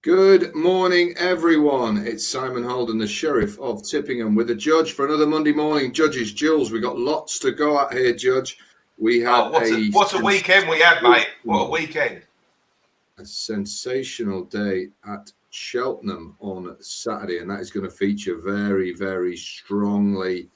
Good morning, everyone. It's Simon Holden, the Sheriff of Tippingham, with a judge for another Monday morning. Judges, Jules, we've got lots to go at here, Judge. We had what a weekend we had, mate. What a weekend. A sensational day at Cheltenham on Saturday, and that is going to feature very, very strongly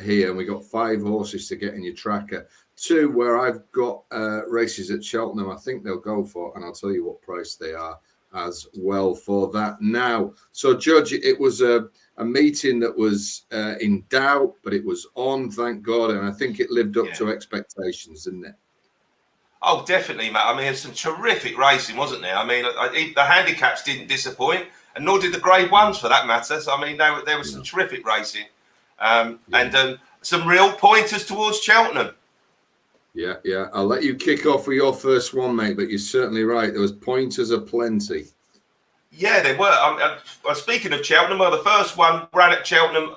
here. And we got 5 horses to get in your tracker. 2 where I've got races at Cheltenham I think they'll go for, and I'll tell you what price they are as well for that now. So, Judge, it was a meeting that was in doubt, but it was on, thank God, and I think it lived up to expectations, didn't it? Oh, definitely, mate. I mean, there's some terrific racing, wasn't there? I mean, the handicaps didn't disappoint, and nor did the Grade 1s for that matter. So, I mean, there was some terrific racing, and some real pointers towards Cheltenham. Yeah. I'll let you kick off with your first one, mate, but you're certainly right. There was pointers aplenty. Yeah, they were. Speaking of Cheltenham, well, the first one ran at Cheltenham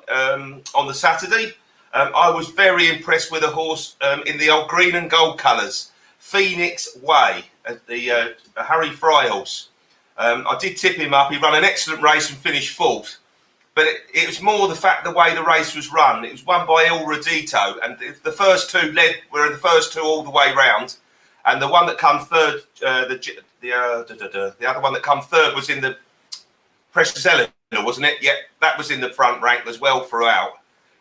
on the Saturday. I was very impressed with a horse in the old green and gold colours, Phoenix Way, the Harry Fry horse. I did tip him up. He ran an excellent race and finished 4th. But it was more the way the race was run. It was won by Il Redito, and the first 2 were in the first 2 all the way round, and the one that come third, the other one that come third was in the Precious Eleanor, wasn't it? Yeah, that was in the front rank as well throughout.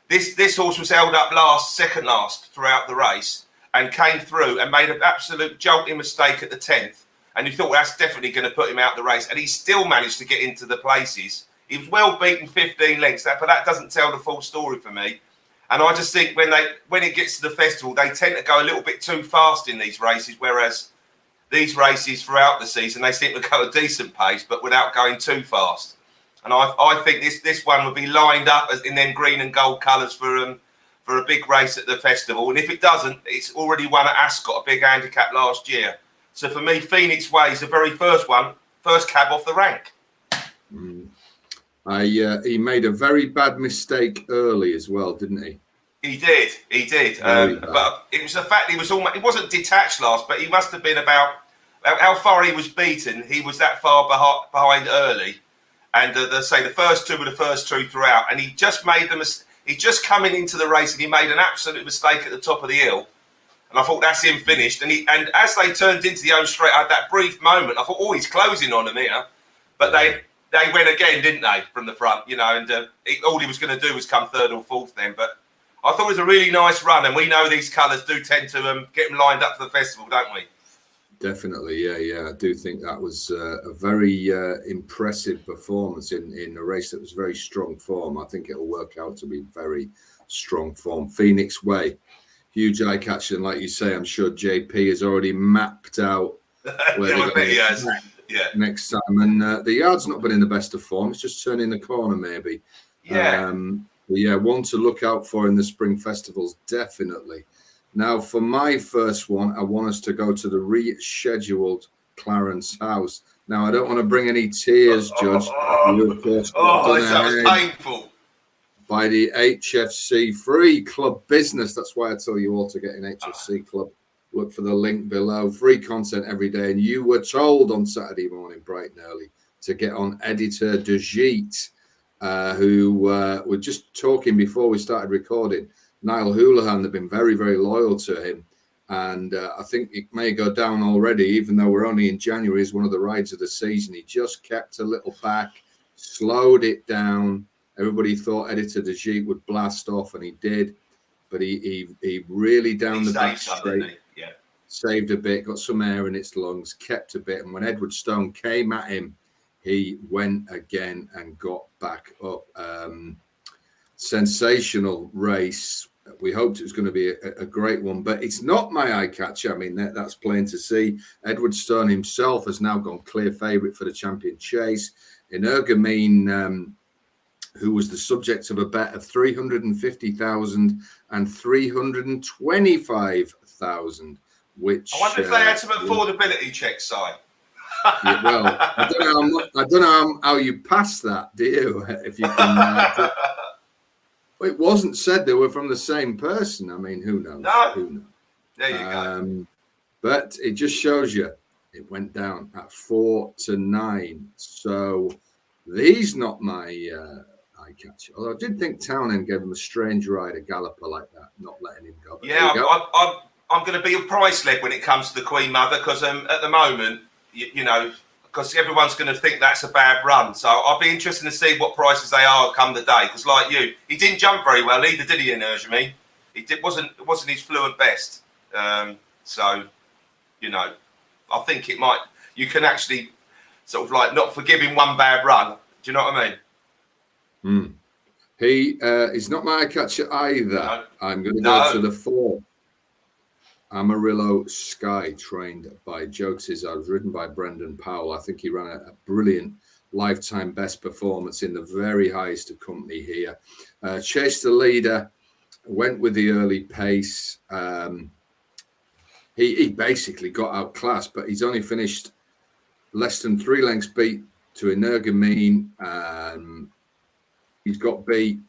This horse was held up second last throughout the race, and came through and made an absolute jolting mistake at the 10th, and you thought, well, that's definitely going to put him out the race, and he still managed to get into the places. He was well beaten 15 lengths, but that doesn't tell the full story for me. And I just think when it gets to the festival, they tend to go a little bit too fast in these races, whereas these races throughout the season, they seem to go a decent pace, but without going too fast. And I think this one would be lined up in them green and gold colours for a big race at the festival. And if it doesn't, it's already won at Ascot, a big handicap last year. So for me, Phoenix Way is the very first cab off the rank. He made a very bad mistake early as well, didn't he? He did. But it was the fact he wasn't detached last, but he must have been about how far he was beaten. He was that far behind early, and the first 2 were the first 2 throughout, and he just made them. He just coming into the race, and he made an absolute mistake at the top of the hill, and I thought that's him finished. And as they turned into the home straight, I had that brief moment. I thought, oh, he's closing on him here, but they went again, didn't they, from the front, and all he was going to do was come 3rd or 4th then. But I thought it was a really nice run, and we know these colours do tend to get them lined up for the festival, don't we? Definitely, yeah. I do think that was a very impressive performance in a race that was very strong form. I think it'll work out to be very strong form. Phoenix Way, huge eye catcher, and like you say, I'm sure JP has already mapped out where they're going to next time, and the yard's not been in the best of form. It's just turning the corner, maybe. One to look out for in the spring festivals, definitely. Now, for my first one, I want us to go to the rescheduled Clarence House. Now, I don't want to bring any tears, Judge. You, of course, that was painful. By the HFC free club business. That's why I tell you all to get in HFC club. Look for the link below. Free content every day. And you were told on Saturday morning, bright and early, to get on Editor de Gite, who were just talking before we started recording. Niall Houlihan have been very, very loyal to him. And I think it may go down already, even though we're only in January, is one of the rides of the season. He just kept a little back, slowed it down. Everybody thought Editor de Gite would blast off, and he did. But he really down the back straight. Saved a bit, got some air in its lungs, kept a bit, and when Edward Stone came at him, he went again and got back up. Sensational race. We hoped it was going to be a great one, but it's not my eye catcher. I mean, that's plain to see. Edward Stone himself has now gone clear favourite for the Champion Chase. In Ergamine, who was the subject of a bet of 350,000 and 325,000. Which I wonder if they had some affordability checks, Si. Well, I don't know how you pass that, do you? If you can. It wasn't said they were from the same person. I mean, who knows? No. Who knows? There you go. But it just shows you It went down at 4-9. So he's not my eye catcher. Although I did think Townend gave him a strange ride, a galloper like that, not letting him go. But yeah, I'm going to be a price led when it comes to the Queen Mother because at the moment, you know, because everyone's going to think that's a bad run. So I'll be interested to see what prices they are come the day. Because like you, he didn't jump very well either, did he, in Erjemi? It wasn't his fluent best. So, you know, I think it might. You can actually sort of like not forgive him one bad run. Do you know what I mean? He is not my catcher either. No. I'm going to go to the 4. Amarillo Sky, trained by Joe Tizard, ridden by Brendan Powell. I think he ran a brilliant lifetime best performance in the very highest of company here. Chased the leader, went with the early pace. He basically got outclassed, but he's only finished less than 3 lengths beat to Energumene. He's got beat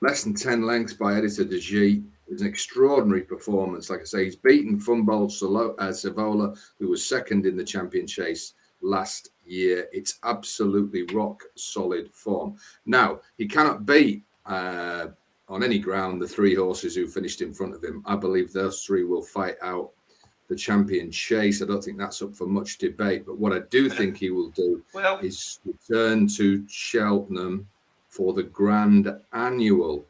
less than 10 lengths by Editor de G. It was an extraordinary performance. Like I say, he's beaten Fumbold Savola, who was second in the champion chase last year. It's absolutely rock solid form. Now, he cannot beat on any ground the 3 horses who finished in front of him. I believe those 3 will fight out the champion chase. I don't think that's up for much debate. But what I do think he will do is return to Cheltenham for the Grand Annual.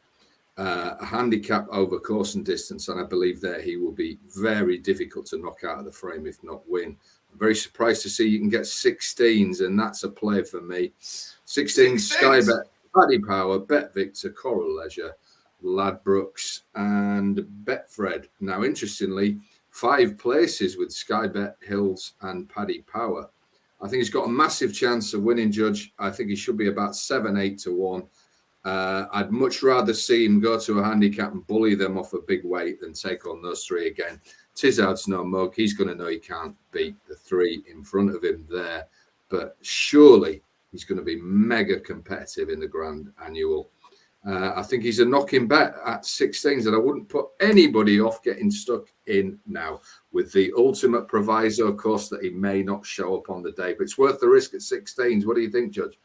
A handicap over course and distance, and I believe that he will be very difficult to knock out of the frame, if not win. I'm very surprised to see you can get 16s, and that's a play for me. 16 Skybet, Paddy Power, Bet Victor, Coral Leisure, Ladbrokes, and Betfred. Now, interestingly, 5 places with Skybet, Hills, and Paddy Power. I think he's got a massive chance of winning, Judge. I think he should be about 7-8 to 1. I'd much rather see him go to a handicap and bully them off a big weight than take on those 3 again. Tizard's no mug. He's going to know he can't beat the 3 in front of him there. But surely he's going to be mega competitive in the Grand Annual. I think he's a knocking bet at 16s, and I wouldn't put anybody off getting stuck in now with the ultimate proviso, of course, that he may not show up on the day. But it's worth the risk at 16s. What do you think, Judge?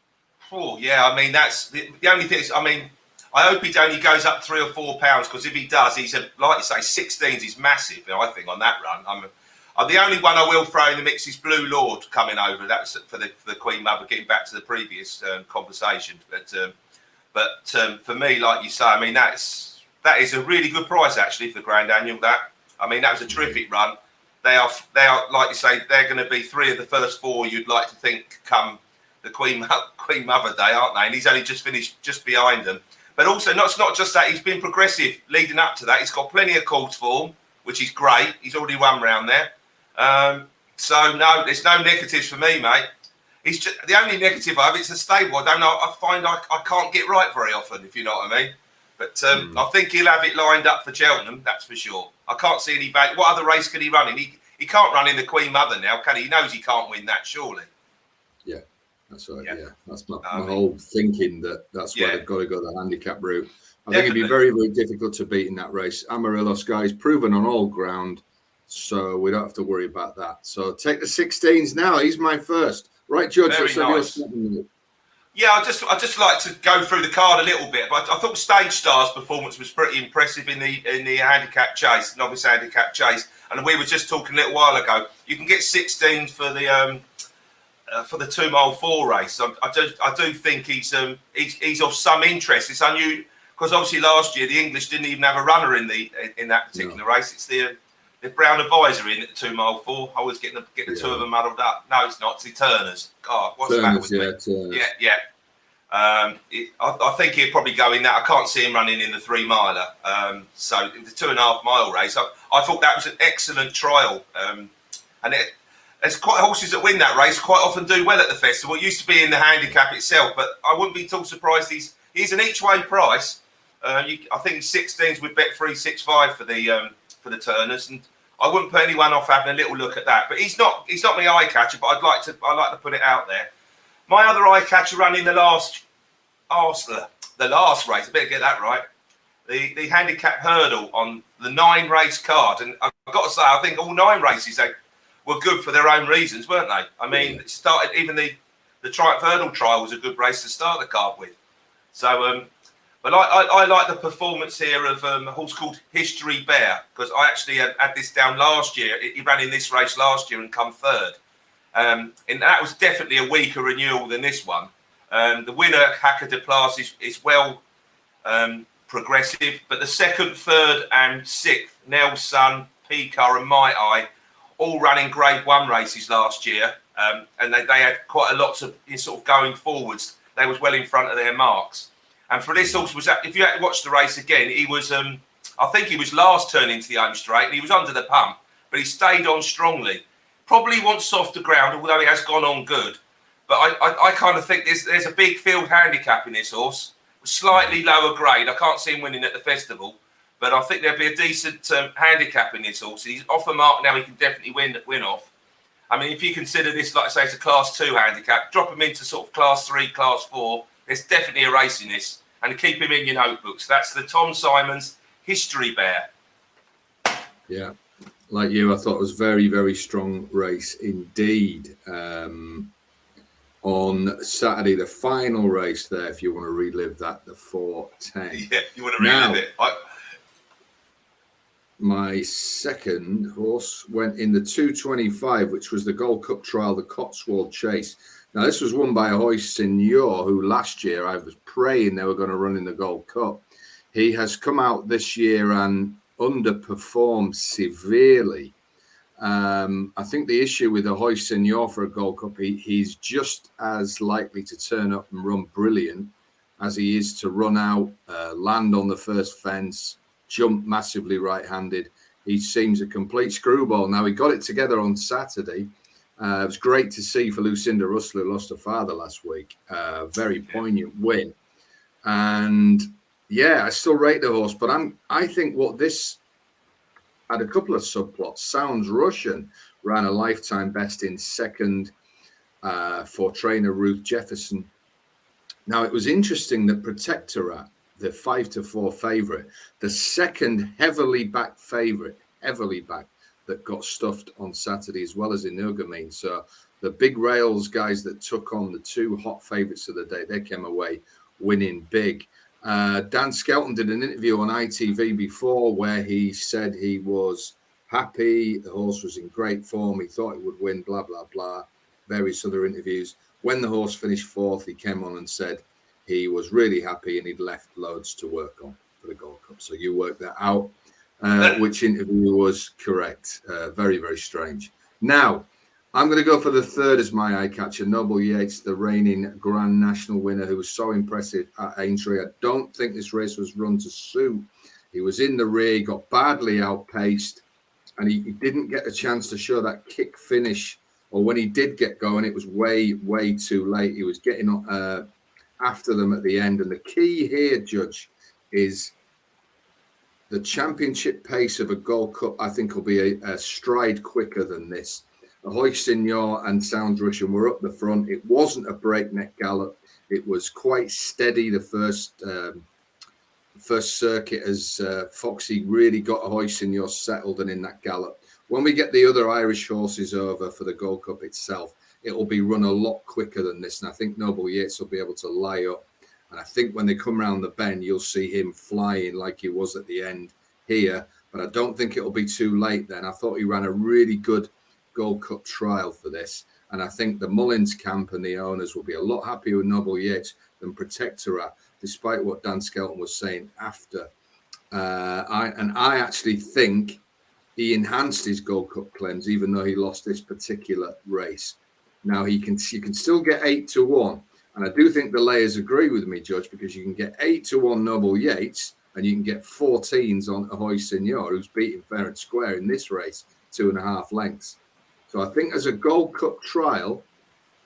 Oh, yeah, I mean, that's the only thing is, I mean, I hope he only goes up 3 or 4 pounds because if he does, he's like you say, 16s is massive, I think, on that run. The only one I will throw in the mix is Blue Lord coming over. That's for the Queen Mother, getting back to the previous conversation. But for me, like you say, I mean, that is a really good price actually for the Grand Annual. That was a terrific run. They are like you say, they're going to be 3 of the first 4 you'd like to think come the Queen Mother Day, aren't they? And he's only just finished just behind them. But also, it's not just that. He's been progressive leading up to that. He's got plenty of course form, which is great. He's already won round there. So, no, there's no negatives for me, mate. He's just, the only negative I have, it's a stable. I find I can't get right very often, if you know what I mean. But I think he'll have it lined up for Cheltenham, that's for sure. I can't see any value. What other race can he run in? He can't run in the Queen Mother now, can he? He knows he can't win that, surely. Yeah. That's right. Yeah, that's my whole thinking that's why they've got to go the handicap route. I think it'd be very, very difficult to beat in that race. Amarillo Sky's proven on all ground, so we don't have to worry about that. So take the 16s now. He's my first. Right, Judge. Very nice. Yeah, I just like to go through the card a little bit, but I thought Stage Star's performance was pretty impressive in the handicap chase, novice handicap chase, and we were just talking a little while ago. You can get 16s for the 2 mile 4 race. I do think he's of some interest. It's unusual because obviously last year the English didn't even have a runner in that particular race. It's the Brown Advisory in at the 2 mile 4. I always get the 2 of them muddled up. No, it's not. It's the Turners. God, what's the matter with me? Yeah. I think he'll probably go in that. I can't see him running in the 3 miler. So the 2.5 mile race, I thought that was an excellent trial. There's quite horses that win that race quite often do well at the festival. It used to be in the handicap itself, but I wouldn't be too surprised. He's an each way price. I think he's 16s with bet 365 for the Turners, and I wouldn't put anyone off having a little look at that. But he's not my eye catcher, but I'd like to put it out there. My other eye catcher running the last race. I better get that right. The handicap hurdle on the 9 race card, and I've got to say, I think all 9 races were good for their own reasons, weren't they? I mean, it started, even the Triumph Hurdle Trial was a good race to start the card with. So, but I like the performance here of a horse called History Bear, because I actually had this down last year. He ran in this race last year and come third. And that was definitely a weaker renewal than this one. The winner, Hacker de Place, is well progressive, but the second, third, and sixth, Nelson, Picar, and My Eye, all running Grade 1 races last year, and they had quite a lot of sort of going forwards. They was well in front of their marks. And for this horse, if you had to watch the race again, he was, I think he was last turning into the home straight, and he was under the pump, but he stayed on strongly. Probably wants softer ground, although he has gone on good. But I kind of think there's a big field handicap in this horse, slightly lower grade. I can't see him winning at the festival, but I think there'll be a decent handicap in this horse. He's off the mark now. He can definitely win off. I mean, if you consider this, like I say, it's a Class 2 handicap, drop him into sort of Class 3, Class 4. There's definitely a race in this, and keep him in your notebooks. That's the Tom Simons History Bear. Yeah, like you, I thought it was very, very strong race indeed. On Saturday, the final race there, if you want to relive that, the 4:10. Yeah, you want to relive it. My second horse went in the 2:25, which was the Gold Cup Trial, the Cotswold Chase. Now, this was won by Hoist Senior, who last year I was praying they were going to run in the Gold Cup. He has come out this year and underperformed severely. I think the issue with the Hoist Senior for a Gold Cup, he's just as likely to turn up and run brilliant as he is to run out, land on the first fence, jump massively right-handed. He seems a complete screwball. Now, he got it together on Saturday. It was great to see for Lucinda Russell, who lost her father last week. Very poignant win. And, yeah, I still rate the horse, but I think what this had a couple of subplots. Sounds Russian ran a lifetime best in second for trainer Ruth Jefferson. Now, it was interesting that Protectorat, the 5-4 favourite, the second heavily backed favourite, that got stuffed on Saturday, as well as Inugamine. So the big rails guys that took on the two hot favourites of the day, they came away winning big. Dan Skelton did an interview on ITV before where he said he was happy, the horse was in great form, he thought it would win, blah, blah, blah, various other interviews. When the horse finished fourth, he came on and said he was really happy and he'd left loads to work on for the Gold Cup. So you worked that out, which interview was correct. Very, very strange. Now, I'm going to go for the third as my eye catcher, Noble Yates, the reigning Grand National winner, who was so impressive at Aintree. I don't think this race was run to suit. He was in the rear, he got badly outpaced, and he didn't get a chance to show that kick finish. Or when he did get going, it was way, way too late. He was getting after them at the end. And the key here, Judge, is the championship pace of a Gold Cup, I think, will be a stride quicker than this. Hoist Senior and Sounds Russian were up the front. It wasn't a breakneck gallop. It was quite steady the first circuit as Foxy really got Hoist Senior settled and in that gallop. When we get the other Irish horses over for the Gold Cup itself, it will be run a lot quicker than this. And I think Noble Yates will be able to lie up. And I think when they come around the bend, you'll see him flying like he was at the end here. But I don't think it'll be too late then. I thought he ran a really good Gold Cup trial for this. And I think the Mullins camp and the owners will be a lot happier with Noble Yates than Protectorat, despite what Dan Skelton was saying after. I actually think he enhanced his Gold Cup claims, even though he lost this particular race. Now, you can still get 8-1. And I do think the layers agree with me, Judge, because you can get 8-1 Noble Yates and you can get 14s on Ahoy Senior, who's beating fair and square in this race, 2.5 lengths. So I think as a Gold Cup trial,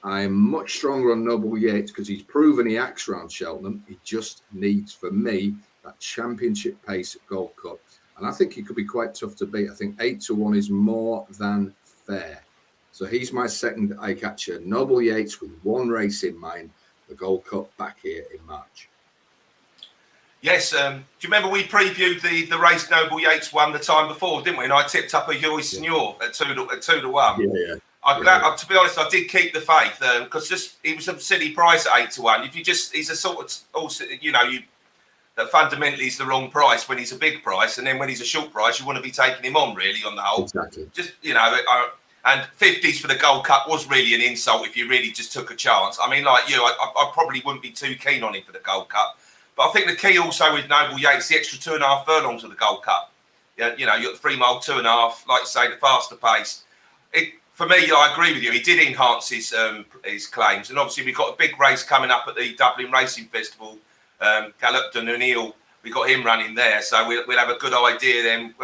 I'm much stronger on Noble Yates because he's proven he acts around Cheltenham. He just needs, for me, that championship pace at Gold Cup. And I think he could be quite tough to beat. I think 8-1 is more than fair. So he's my second eye catcher, Noble Yates, with one race in mind, the Gold Cup back here in March. Yes. Do you remember we previewed the race Noble Yates won the time before, didn't we? And I tipped up a Huey Senior at 2-1. Yeah. I'm glad. To be honest, I did keep the faith because just he was a silly price at 8-1. If you just, he's a sort of also, that fundamentally is the wrong price when he's a big price, and then when he's a short price, you want to be taking him on really on the whole. Exactly. Just and 50s for the Gold Cup was really an insult if you really just took a chance. I mean, like you, I probably wouldn't be too keen on him for the Gold Cup. But I think the key also with Noble Yates, the extra 2.5 furlongs of the Gold Cup. You got the 3 mile 2.5, like you say, the faster pace. For me, I agree with you. He did enhance his claims, and obviously we've got a big race coming up at the Dublin Racing Festival. Gallup de O'Neill, we got him running there, so we'll have a good idea then.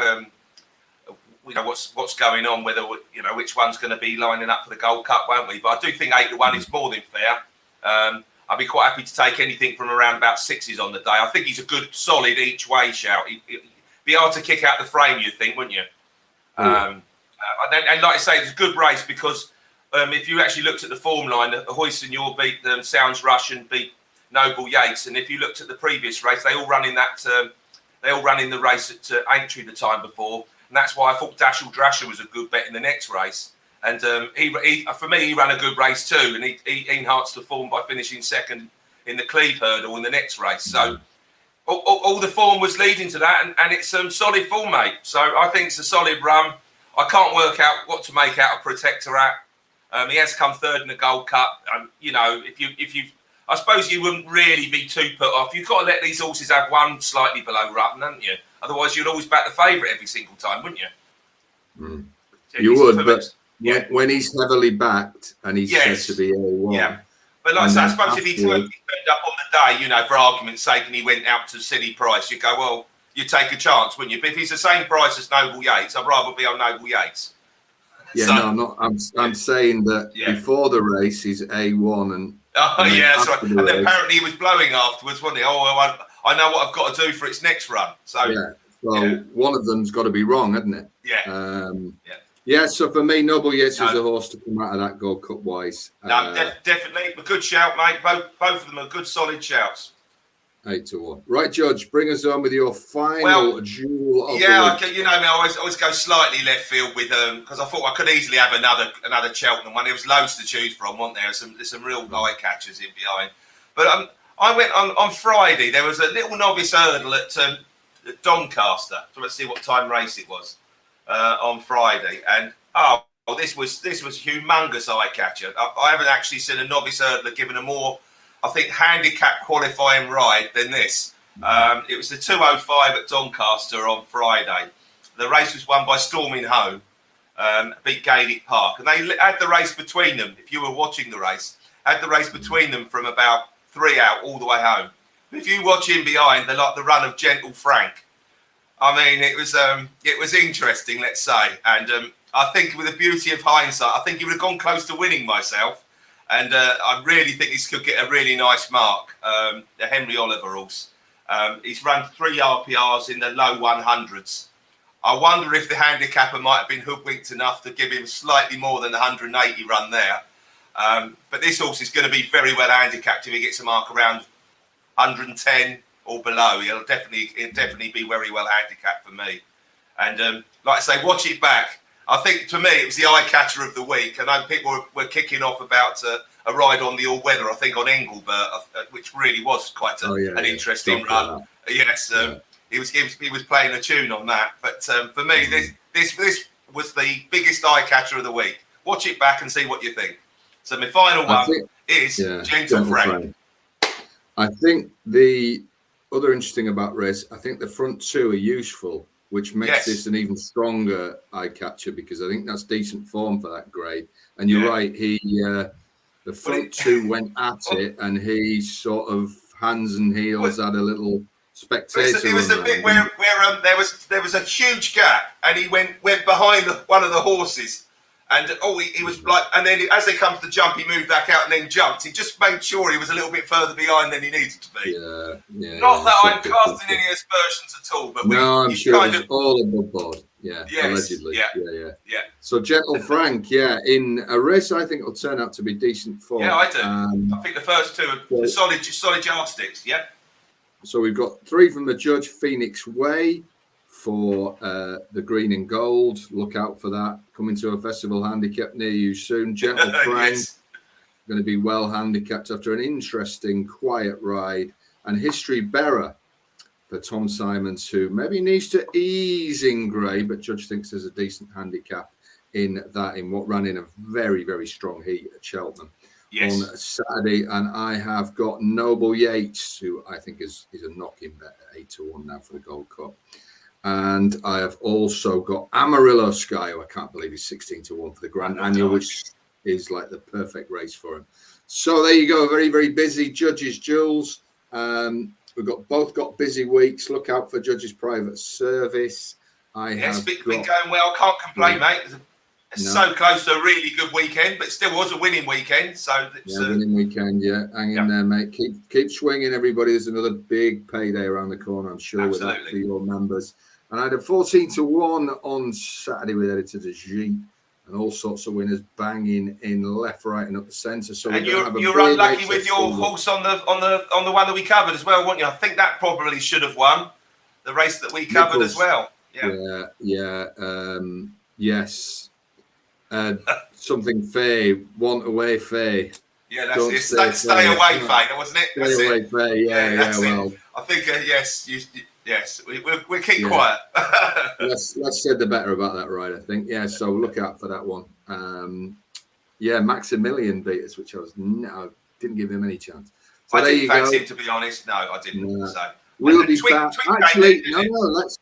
What's going on, whether which one's going to be lining up for the Gold Cup, won't we? But I do think 8-1 is more than fair. I'd be quite happy to take anything from around about 6s on the day. I think he's a good, solid each way shout. He'd be hard to kick out the frame, you'd think, wouldn't you? And like I say, it's a good race because if you actually looked at the form line, Ahoy Senor beat Sounds Russian, beat Noble Yates, and if you looked at the previous race, they all run in the race at Aintree the time before, and that's why I thought Dashel Drasher was a good bet in the next race. And for me, he ran a good race too, and he enhanced the form by finishing second in the Cleve Hurdle in the next race. So all the form was leading to that, and it's solid form, mate. So I think it's a solid run. I can't work out what to make out of Protectorat. He has come third in the Gold Cup. If you, I suppose you wouldn't really be too put off. You've got to let these horses have one slightly below Rutten, haven't you? Otherwise, you'd always back the favourite every single time, wouldn't you? You would, but when he's heavily backed and he's said to be A1. Yeah. But like I say, I suppose if he turned up on the day, for argument's sake, and he went out to a silly price, you'd go, well, you take a chance, wouldn't you? But if he's the same price as Noble Yates, I'd rather be on Noble Yates. Yeah, so, no, I'm not. I'm saying that before the race, he's A1, and that's right. And then apparently he was blowing afterwards, wasn't he? Oh, well, I know what I've got to do for its next run. So one of them's got to be wrong, hasn't it? Yeah. So for me, Noble Yates is a horse to come out of that Gold Cup wise. No, definitely a good shout, mate. Both of them are good, solid shouts. 8-1. Right, Judge, bring us on with your final jewel of the week. I always go slightly left field with because I thought I could easily have another Cheltenham one. There was loads to choose from, wasn't there? There's some real eye catchers in behind. But I went on Friday. There was a little novice hurdle at Doncaster. So let's see what time race it was on Friday. And this was humongous eye catcher. I haven't actually seen a novice hurdler given a more, I think, handicap qualifying ride than this. It was the 2:05 at Doncaster on Friday. The race was won by Storming Home, beat Gaelic Park. And they had the race between them, if you were watching the race, had the race between them from about 3 out all the way home. If you watch in behind, they're like the run of Gentle Frank. I mean, it was interesting, let's say. And I think with the beauty of hindsight, I think he would have gone close to winning myself. And I really think this could get a really nice mark. The Henry Oliver horse. He's run 3 RPRs in the low 100s. I wonder if the handicapper might have been hoodwinked enough to give him slightly more than the 180 run there. But this horse is going to be very well handicapped if he gets a mark around 110 or below. He'll definitely be very well handicapped for me. And like I say, watch it back. I think, to me, it was the eye catcher of the week. I know people were kicking off about a ride on the all-weather, I think, on Engelbert, which really was quite an interesting run. Yes, he was playing a tune on that. But for me, this was the biggest eye catcher of the week. Watch it back and see what you think. So my final one is Gentle Frank. I think the other interesting about race, I think the front two are useful, which makes this an even stronger eye catcher, because I think that's decent form for that grade. And you're right, the front two went at it, and he sort of hands and heels had a little spectator. It was a bit where there was a huge gap, and he went behind one of the horses. And he was like, and then as they come to the jump, he moved back out and then jumped. He just made sure he was a little bit further behind than he needed to be. Not that I'm casting any aspersions at all, but I'm sure it's all above board. Allegedly. Yeah. So Gentle Frank, in a race, I think it'll turn out to be decent form. Yeah, I do. I think the first two are solid yardsticks. Yeah. So we've got 3 from the judge, Phoenix Way for the green and gold. Look out for that. Coming to a festival handicap near you soon. Gentle Frank, Yes. going to be well handicapped after an interesting, quiet ride. And History Bearer for Tom Simons, who maybe needs to ease in grey, but judge thinks there's a decent handicap in what ran in a very, very strong heat at Cheltenham. Yes. On Saturday, and I have got Noble Yates, who I think is a knocking bet at 8-1 now for the Gold Cup. And I have also got Amarillo Sky, who I can't believe he's 16-1 for the Grand Annual, which is like the perfect race for him. So there you go, very, very busy Judges Duels. We've both got busy weeks. Look out for Judges Private Service. It's been going well. Can't complain, mate. It's so close to a really good weekend, but it still was a winning weekend. So it's winning weekend, hang in there, mate. Keep swinging, everybody. There's another big payday around the corner, I'm sure, with that for your members. And I had a 14-1 on Saturday with Editor de G, and all sorts of winners banging in left, right, and up the centre. So and you're unlucky with your horse on the one that we covered as well, weren't you? I think that probably should have won the race that we covered as well. Yes. Something Faye, want away Faye. Yeah, that's it. Stay away, Faye, wasn't it? Stay away, Faye. Yeah. Well, I think yes. We'll keep quiet. less said the better about that ride, I think. Yeah, so look out for that one. Maximilian beat us, which I didn't give him any chance. So I didn't fancy him, to be honest. No, I didn't. No. So we'll be back. Actually, no.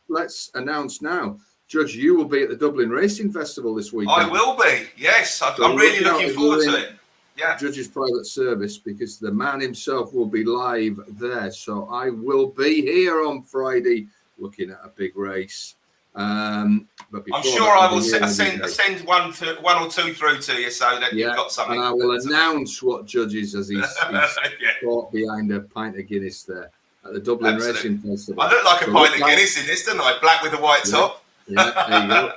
Let's announce now. Judge, you will be at the Dublin Racing Festival this weekend. I will be, yes. I'm really looking forward to it. Yeah. Judge's Private Service, because the man himself will be live there. So I will be here on Friday looking at a big race. But I'm sure I will send one or two through to you so that you've got something. And I will announce what Judges as he's caught behind a pint of Guinness there at the Dublin Racing Festival. I look like a pint of Guinness in this, don't I? Black with a white top. Yeah, there you go.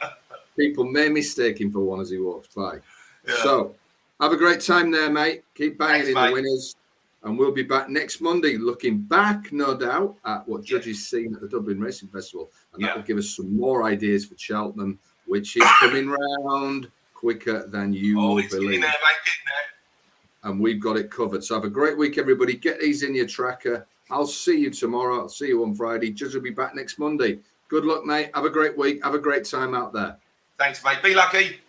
People may mistake him for one as he walks by. Yeah. So, have a great time there, mate. Keep banging the winners. And we'll be back next Monday looking back, no doubt, at what Judges seen at the Dublin Racing Festival. And that will give us some more ideas for Cheltenham, which is coming round quicker than you will believe. Getting there, mate, getting there. And we've got it covered. So have a great week, everybody. Get these in your tracker. I'll see you tomorrow. I'll see you on Friday. Judge will be back next Monday. Good luck, mate. Have a great week. Have a great time out there. Thanks, mate. Be lucky.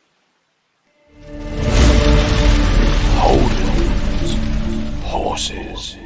HOLDENS. Horses.